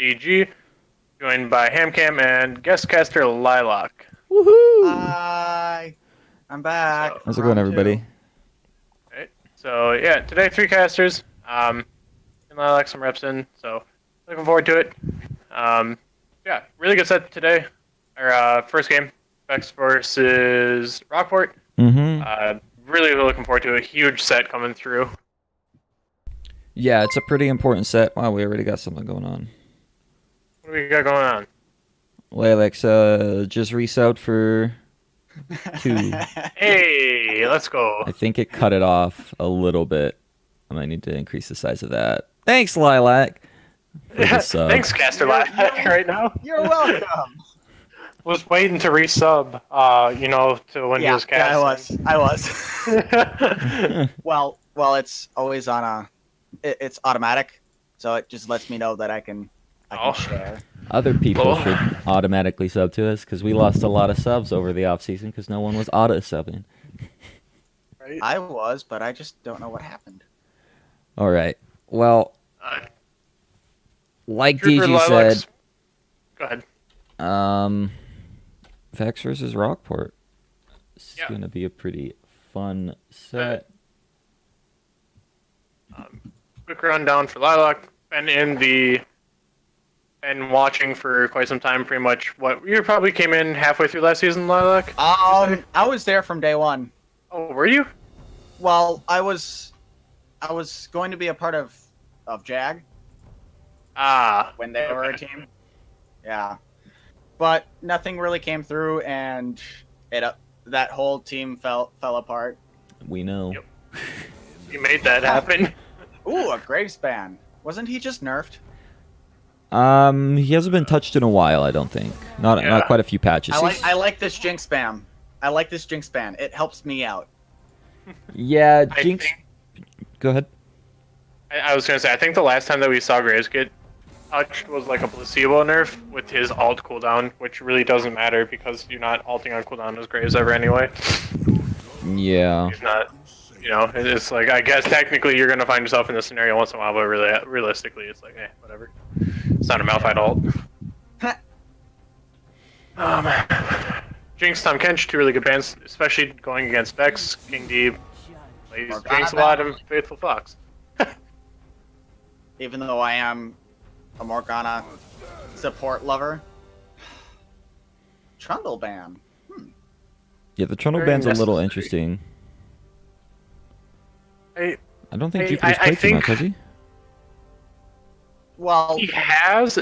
DG, joined by Hamcam and guest caster Lilac. Woohoo! Hi, I'm back. So- How's it going, everybody? Right. So yeah, today 3 casters. And Lilac some reps in, so looking forward to it. Yeah, really good set today. Our first game, VeqX versus Rockport. Mm-hmm. Really looking forward to a huge set coming through. Yeah, it's a pretty important set. Wow, we already got something going on. What do we got going on? Alex, just resubbed for 2. Hey, let's go. I think it cut it off a little bit. I might need to increase the size of that. Thanks, Lilac. For the sub. Thanks, caster Lilac. Right now, You're welcome. was waiting to resub. To when he was casting. I was. Well, it's always on it's automatic, so it just lets me know that I can share. Other people Oh. should automatically sub to us because we lost a lot of subs over the off season because no one was auto subbing. Right? I was, but I just don't know what happened. All right. Well, like Trooper DG Lilac's- said, Go ahead. VeqX versus Rockport. It's Yeah. gonna be a pretty fun set. Quick rundown for Lilac. Been watching for quite some time. Pretty much what you probably came in halfway through last season, Lilac. I was there from day one. Oh, were you? Well, I was going to be a part of JAG when they were a okay. team. Yeah, but nothing really came through, and that whole team fell apart. We know. Yep. You made that happen. Ooh, a Gravespan. Wasn't he just nerfed? He hasn't been touched in a while, I don't think. Not Yeah. quite a few patches. I like this Jinx spam. I like this Jinx spam. It helps me out. Yeah, I Jinx. think- Go ahead. I was gonna say, I think the last time that we saw Graves get touched was like a placebo nerf with his alt cooldown, which really doesn't matter because you're not alting on cooldown as Graves ever anyway. Yeah. He's not, it's like, I guess technically you're gonna find yourself in this scenario once in a while, but really, realistically, it's like, whatever. It's not a Malphite alt. Jinx, Tom Kench, 2 really good bans, especially going against Vex. King D plays Morgana Jinx a lot, and Faithful Fox. Even though I am a Morgana support lover. Trundle ban. Yeah, the Trundle Very band's a little necessary. interesting. I don't think I- Jupiter's I played too think- much, has he? Well, He has.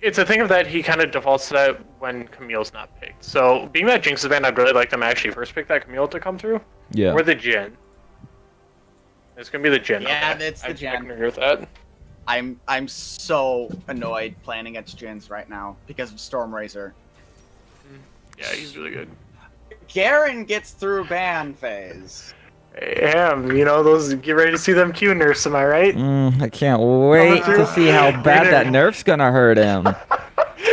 It's a thing of that he kind of defaults to that when Camille's not picked. So, being that Jinx is banned, I'd really like them to actually first pick that Camille to come through. Yeah. Or the Jhin. It's gonna be the Jhin. Yeah, okay. it's the I Jhin. can agree with that. I'm so annoyed playing against Jins right now because of Stormrazor. Yeah, he's really good. Garen gets through ban phase. Ham, those get ready to see them Q nerfs, am I right? I can't wait through. to see how bad that Later. nerf's gonna hurt him.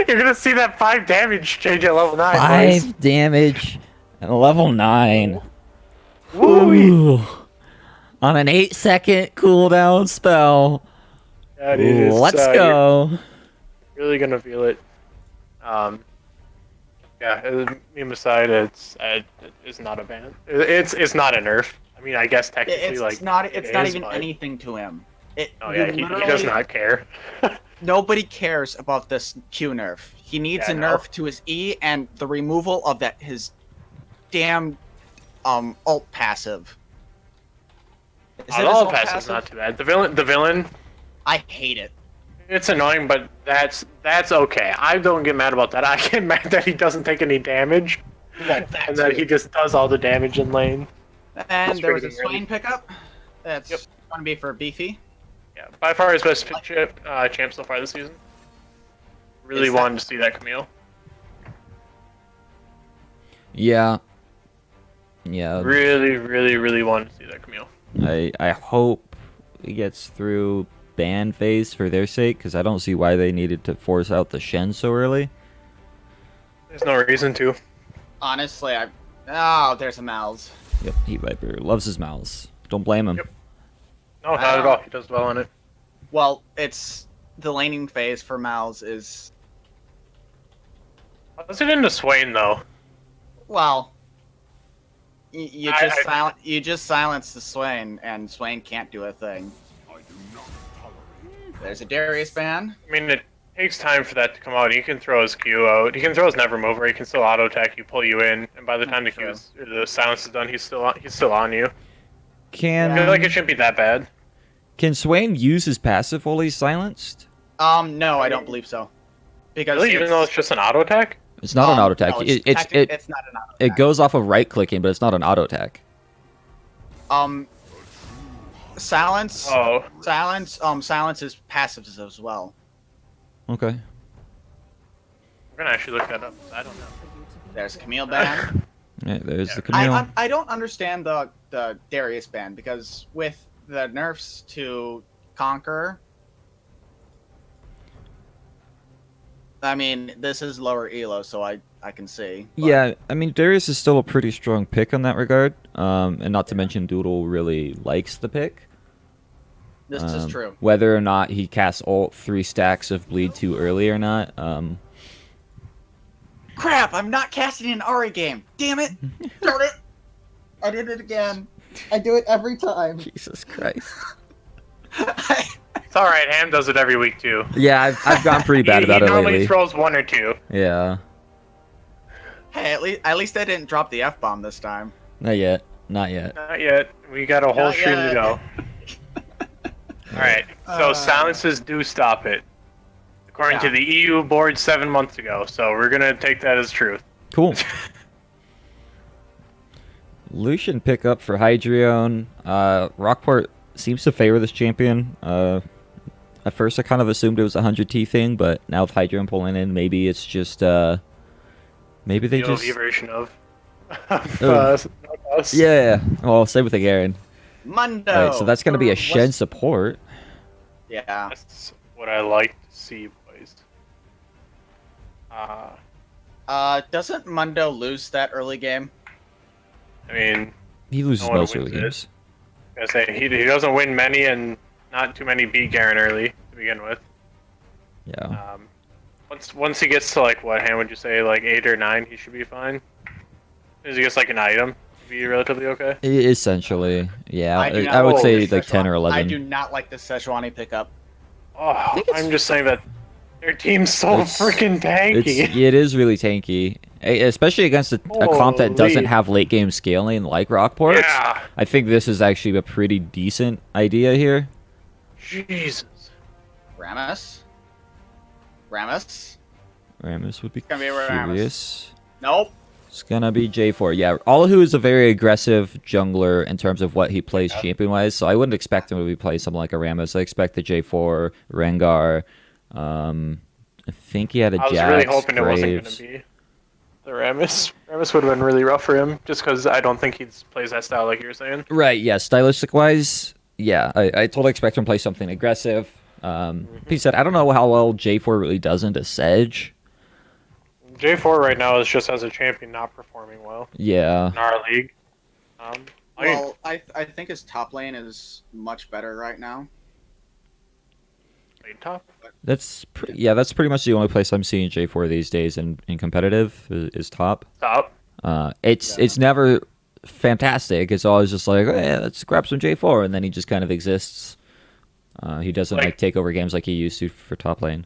You're gonna see that 5 damage change at level 9, boys. 5 damage and level 9. Woo! Ooh. On an 8-second cooldown spell. Yeah, dude, it's, Let's you're go. really gonna feel it. Yeah, meme aside, it's not a ban. It's not a nerf. I mean, I guess technically, It's not is, even but- anything to him. Oh yeah, he does not care. Nobody cares about this Q nerf. He needs Yeah, a I know. nerf to his E and the removal of his damn alt passive. Is it his All alt passive's not too bad. The villain, I hate it. it's annoying, but that's okay. I don't get mad about that. I get mad that he doesn't take any damage, and that he just does all the damage in lane. And there was a pretty good, really. Swain pickup. That's Yep. going to be for Beefy. Yeah, by far his best champ so far this season. Really Is that- wanted to see that Camille. Yeah. Yeah. Really, really, really wanted to see that Camille. I hope he gets through ban phase for their sake, because I don't see why they needed to force out the Shen so early. There's no reason to. Honestly, oh, there's a Mal's. Yep, Heat Viper loves his mouths. Don't blame him. Yep. No, not at all. He does well on it. Well, it's the laning phase for Mal's is, How's it into Swain though? well, you I- just I- silent you just silence the Swain, and Swain can't do a thing. There's a Darius ban. I mean, it takes time for that to come out. He can throw his Q out. He can throw his Never Mover. He can still auto attack you, pull you in, and by the time True. the silence is done, he's still on you. I Can feel like it shouldn't be that bad. can Swain use his passive while he's silenced? No, I don't believe so. Because Really, even though it's just an auto attack? It's not an auto attack. No, It's it's not an auto it attack. goes off of right clicking, but it's not an auto attack. Silence. Oh, Silence. Silence is passives as well. Okay. we're gonna actually look that up. I don't know. There's Camille ban. Yeah, there's the Camille. I don't understand the Darius ban, because with the nerfs to Conqueror, I mean, this is lower elo, so I can see. But Yeah, I mean Darius is still a pretty strong pick on that regard, and not to mention Doodle really likes the pick. this is true. Whether or not he casts all 3 stacks of bleed too early or not, Crap! I'm not casting an Ari game. Damn it! Darn it! I did it again. I do it every time. Jesus Christ. It's all right. Ham does it every week too. Yeah, I've gone pretty bad about he it normally lately. throws 1 or 2. Yeah, Hey, at least I didn't drop the F bomb this time. not yet, not yet. Not yet. We got a whole Not stream to yet. go. All right. So silences do stop it, according to Yeah. the EU board 7 months ago. So we're gonna take that as truth. Cool. Lucian pick up for Hydreion. Rockport seems to favor this champion. At first, I kind of assumed it was a 100T thing, but now with Hydreion pulling in, maybe it's just maybe they The just OV version of Oh. us. yeah. Well, same with the Garen. Mundo. All right, so that's gonna be a What's- shed support. Yeah. That's what I like to see, boys. Doesn't Mundo lose that early game? I mean, He loses No one most wins early it. games. I say he doesn't win many, and not too many beat Garen early to begin with. Yeah. Once he gets to like what hand would you say, like 8 or 9, he should be fine. As he gets like an item, be relatively okay. Essentially, yeah. I do not I would like say the like 10 or Szechuan- 11. I do not like the Sejuani pickup. Oh, think it's- I'm just saying that their team's so It's- freaking tanky. It is really tanky, especially against a comp that doesn't Holy. have late game scaling like Rockport. Yeah. I think this is actually a pretty decent idea here. Jesus. Rammus? Rammus? Rammus would be gonna be Rammus. curious. Nope. It's gonna be J4. Yeah, Allahu is a very aggressive jungler in terms of what he plays champion-wise, so I wouldn't expect him to be playing something like a Rammus. I expect the J4, Rengar. I think he had a I was Jax, really hoping it wasn't Graves. going to be the Rammus. Rammus would have been really rough for him, just because I don't think he plays that style like you were saying. Right, yeah, stylistic-wise, yeah, I totally expect him to play something aggressive. He said, I don't know how well J4 really does into Sedge. J4 right now is just as a champion not performing well Yeah. in our league. Well, I think his top lane is much better right now. Lane top. That's pretty much the only place I'm seeing J4 these days in competitive is top. Top. It's never fantastic. It's always just like, hey, let's grab some J4, and then he just kind of exists. He doesn't like take over games like he used to for top lane.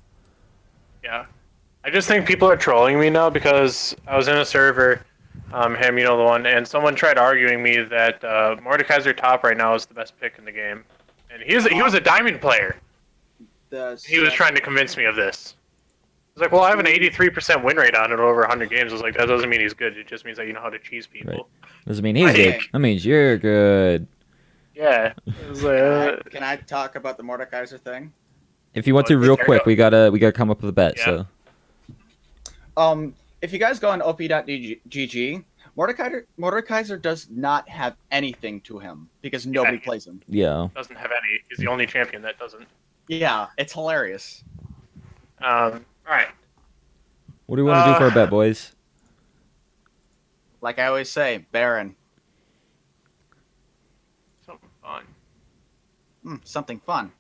Yeah. I just think people are trolling me now because I was in a server, him, you know the one, and someone tried arguing me that Mordekaiser top right now is the best pick in the game, and he was a diamond player. He was trying to convince me of this. I was like, well, I have an 83% win rate on it over 100 games. I was like, that doesn't mean he's good. It just means that you know how to cheese people. Right. Doesn't mean he's Right. good. That means you're good. Yeah. It was like, Can I talk about the Mordekaiser thing? If you want to Oh, real there quick, you we gotta come up with a bet. Yeah. So If you guys go on op.gg, Mordekaiser does not have anything to him because nobody Yeah. plays him. yeah, doesn't have any. He's the only champion that doesn't. Yeah, it's hilarious. All right. what do we want to do for a bet, boys? Like I always say, Baron. Something fun. Something fun.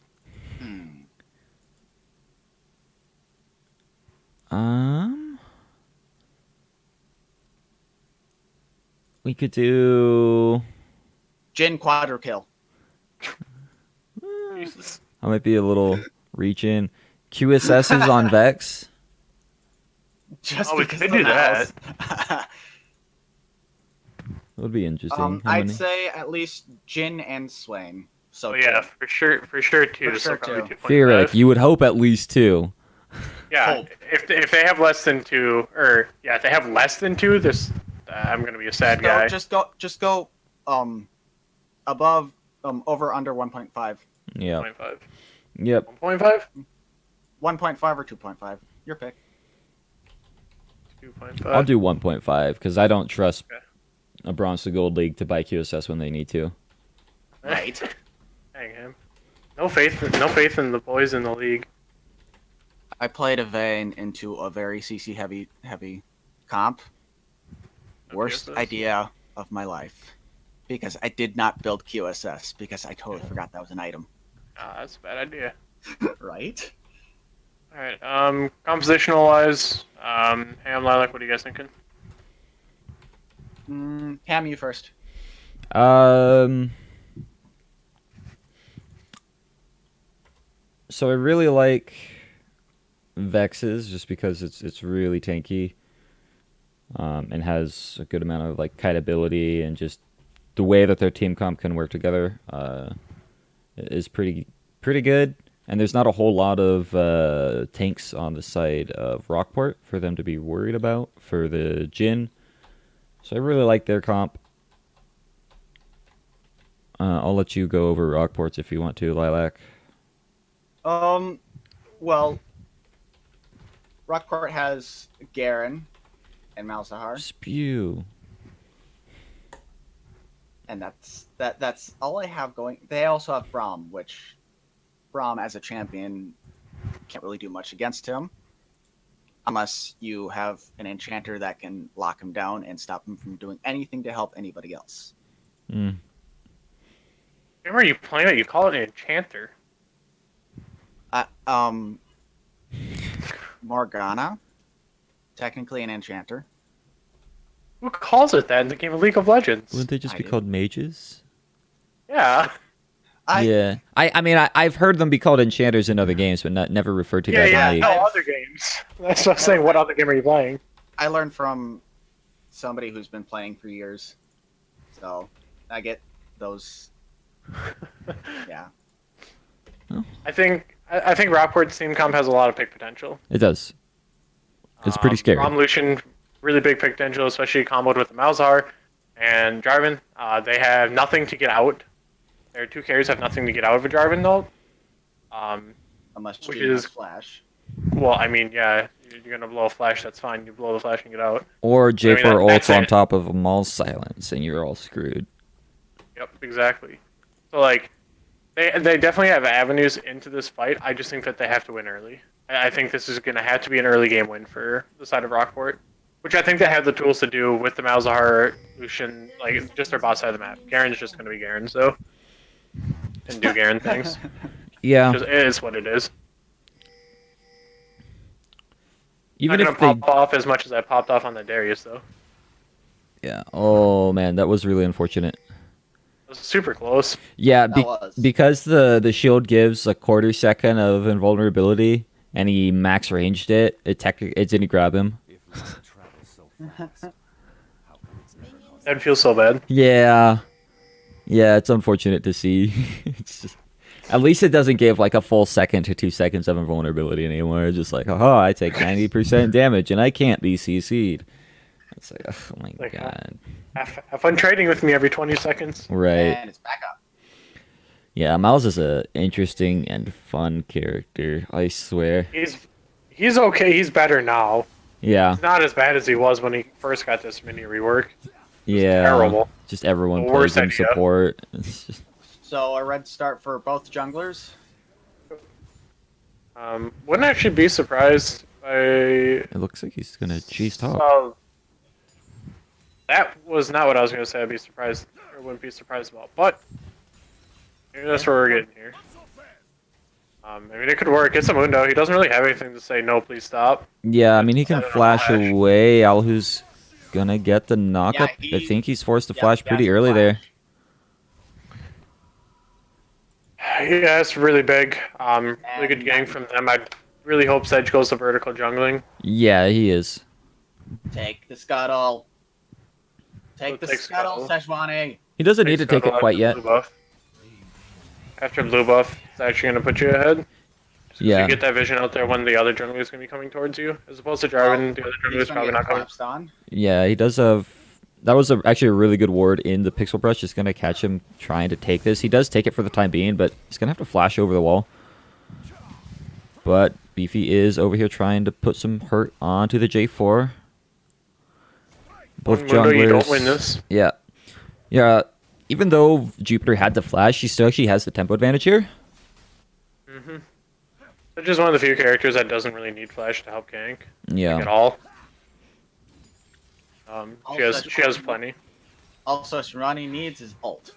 We could do. Jin quadra kill. Jesus. I might be a little reach in. QSS's on Vex. Just Oh, we because could the do mouse. That would be interesting. How I'd many? say at least Jin and Swain. So Oh yeah, for sure two. For So sure, probably two. 2.5. Theoretic, you would hope at least 2. Yeah, Hope. if they have less than 2, or yeah, if they have less than 2, this I'm gonna be a sad guy. Just go above over under 1.5. Yeah. 1.5. Yep. 1.5. 1.5 or 2.5. Your pick. 2.5. I'll do 1.5 because I don't trust Okay. a bronze to gold league to buy QSS when they need to. Right. Dang him. No faith in the boys in the league. I played a Vayne into a very CC heavy comp. Worst QSS? idea of my life. Because I did not build QSS because I totally forgot that was an item. Ah, that's a bad idea. Right? All right. Compositional wise, Ham, Lilac, what are you guys thinking? Ham, you first. So I really like Vex's just because it's really tanky, and has a good amount of like kiteability, and just the way that their team comp can work together is pretty good. And there's not a whole lot of tanks on the side of Rockport for them to be worried about for the Jin. So I really like their comp. I'll let you go over Rockports if you want to, Lilac. Well, Rockport has Garen and Malzahar, Spew. and that's all I have going. They also have Braum, which Braum as a champion can't really do much against him unless you have an enchanter that can lock him down and stop him from doing anything to help anybody else. Mm. Remember you playing it? You call it an enchanter. Morgana, technically an enchanter. Who calls it that in the game of League of Legends? Wouldn't they just I be do. called mages? Yeah. Yeah. I mean, I've heard them be called enchanters in other games, but never referred to that in League. No other games. That's what I'm saying. What other game are you playing? I learned from somebody who's been playing for years, so I get those. Yeah. I think Rockport's team comp has a lot of pick potential. It does. It's pretty scary. Rom Lucian, really big pick potential, especially comboed with the Malzahar and Jarvan. They have nothing to get out. Their 2 carries have nothing to get out of a Jarvan though. Unless Which Jin has is- Flash. Well, I mean, yeah, you're gonna blow a flash. That's fine. You blow the flash and get out. Or J4 that's ults on it. top of Maul's silence, and you're all screwed. Yep, exactly. So like, they definitely have avenues into this fight. I just think that they have to win early. I think this is gonna have to be an early game win for the side of Rockport, which I think they have the tools to do with the Malzahar, Lucian, like just their boss side of the map. Garen's just gonna be Garen, so and do Garen things. Yeah. It is what it is. Even Not if gonna they. pop off as much as I popped off on the Darius though. Yeah. Oh man, that was really unfortunate. It was super close. Yeah, That was. because the shield gives a quarter second of invulnerability, and he max ranged it. It didn't grab him. That feels so bad. Yeah. Yeah, it's unfortunate to see. It's just, at least it doesn't give like a full second to 2 seconds of invulnerability anymore. It's just like, oh, I take 90% damage and I can't be CC'd. It's like, oh my Like, god. Have fun trading with me every 20 seconds. Right. And it's back up. Yeah, Miles is a interesting and fun character, I swear. He's okay. He's better now. Yeah. He's not as bad as he was when he first got this mini rework. Yeah. terrible. Just everyone The plays worst him idea. support. It's just, So a red start for both junglers. Wouldn't actually be surprised if it looks like he's gonna chase top. So that was not what I was going to say. I'd be surprised, or wouldn't be surprised about. But maybe that's where we're getting here. I mean, it could work. It's a Mundo. He doesn't really have anything to say, no, please stop. Yeah, I mean, he Just can set it on flash flash. away. Alhu's gonna get the knockup. Yeah, I think he's forced to Yep, flash he pretty has to early there. flash. Yeah, it's really big. Really good And gang that- from them. I really hope Sedge goes to vertical jungling. Yeah, he is. Take the scuttle. Take the Take scuttle, scuttle. Sejuani. He doesn't need to take it Scuttle quite after yet. blue buff. After blue buff, it's actually going to put you ahead. So Yeah. you get that vision out there when the other jungler is going to be coming towards you, as opposed to driving. The other jungler He's is gonna probably get not coming. collapsed on. Yeah, he does have. That was actually a really good ward in the pixel brush. Just gonna catch him trying to take this. He does take it for the time being, but he's gonna have to flash over the wall. But Beefy is over here trying to put some hurt onto the J4. Both One Mundo, junglers. you don't win this. Yeah, yeah. Even though Jupiter had the flash, he still actually has the tempo advantage here. Mm-hmm. They're just one of the few characters that doesn't really need flash to help gank Yeah. at all. She Also, has plenty. Also, Sejuani needs his ult.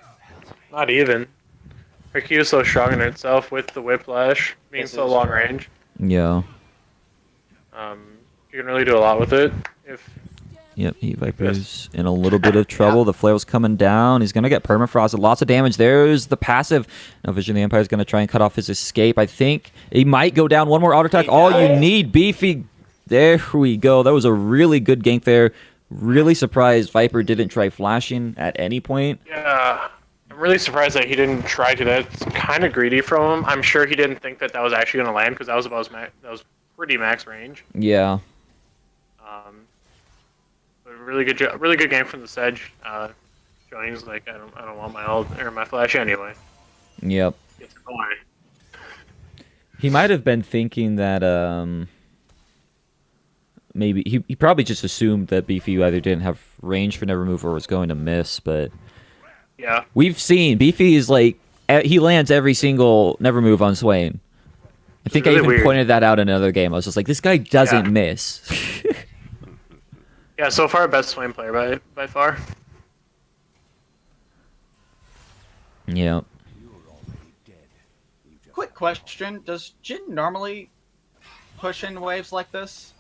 Not even. Her Q is so strong in itself with the whiplash being This so is long true. range. Yeah. You can really do a lot with it. If Yep, Viper's in a little bit of trouble. The flail's coming down. He's going to get permafrosted. Lots of damage. There's the passive. Now Vision of the Empire is going to try and cut off his escape. I think he might go down. One more auto attack. All you need, Beefy. There we go. That was a really good gank there. Really surprised Viper didn't try flashing at any point. yeah, I'm really surprised that he didn't try to. That's kind of greedy from him. I'm sure he didn't think that was actually going to land because that was about that was pretty max range. Yeah. But really good game from the Sedge. Joins like I don't want my ult or my flash anyway. Yep. It's annoying. He might have been thinking that maybe he probably just assumed that Beefy either didn't have range for Never Move or was going to miss, but Yeah. we've seen Beefy is like he lands every single Never Move on Swain. I think I really even weird. pointed that out in another game. I was just like, this guy doesn't Yeah. miss. Yeah, so far best Swain player by far. Yeah. Quick question: does Jin normally push in waves like this?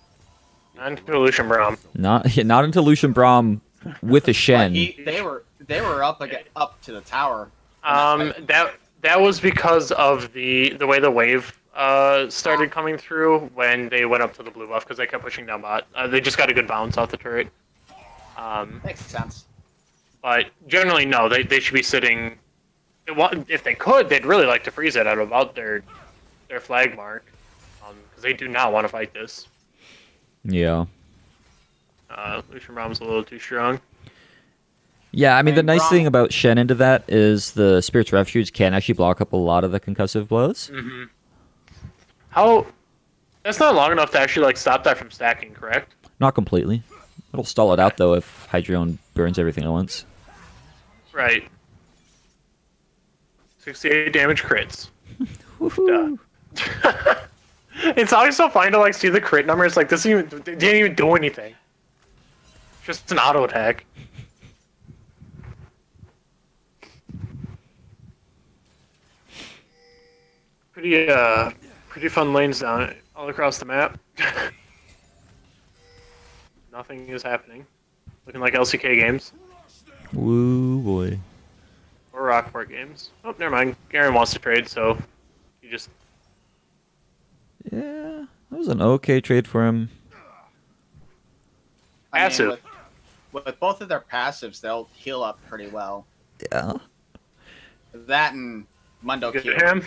And Lucian Braum. Not into Lucian Braum with a Shen. They were up up to the tower. That was because of the way the wave started coming through when they went up to the blue buff because they kept pushing down bot. They just got a good bounce off the turret. Makes sense. But generally, no. They should be sitting. If they could, they'd really like to freeze it at about their flag mark, because they do not want to fight this. Yeah. Lucian Braum's a little too strong. Yeah, I mean, the And nice Braum- thing about Shen into that is the Spirit's Refuge can actually block up a lot of the concussive blows. Mm-hmm. How? That's not long enough to actually like stop that from stacking, correct? Not completely. It'll stall it out, though, if Hydreion burns everything at once. Right. 68 damage crits. Woohoo. It's always so fun to like see the crit numbers. Like this didn't even do anything. Just an auto attack. Pretty fun lanes down all across the map. Nothing is happening. Looking like LCK games Woo, boy. or Rockport games. Oh, never mind. Garen wants to trade, so you just Yeah, that was an okay trade for him. I mean, Passive. with both of their passives, they'll heal up pretty well. Yeah. That and Mundo get Q. him.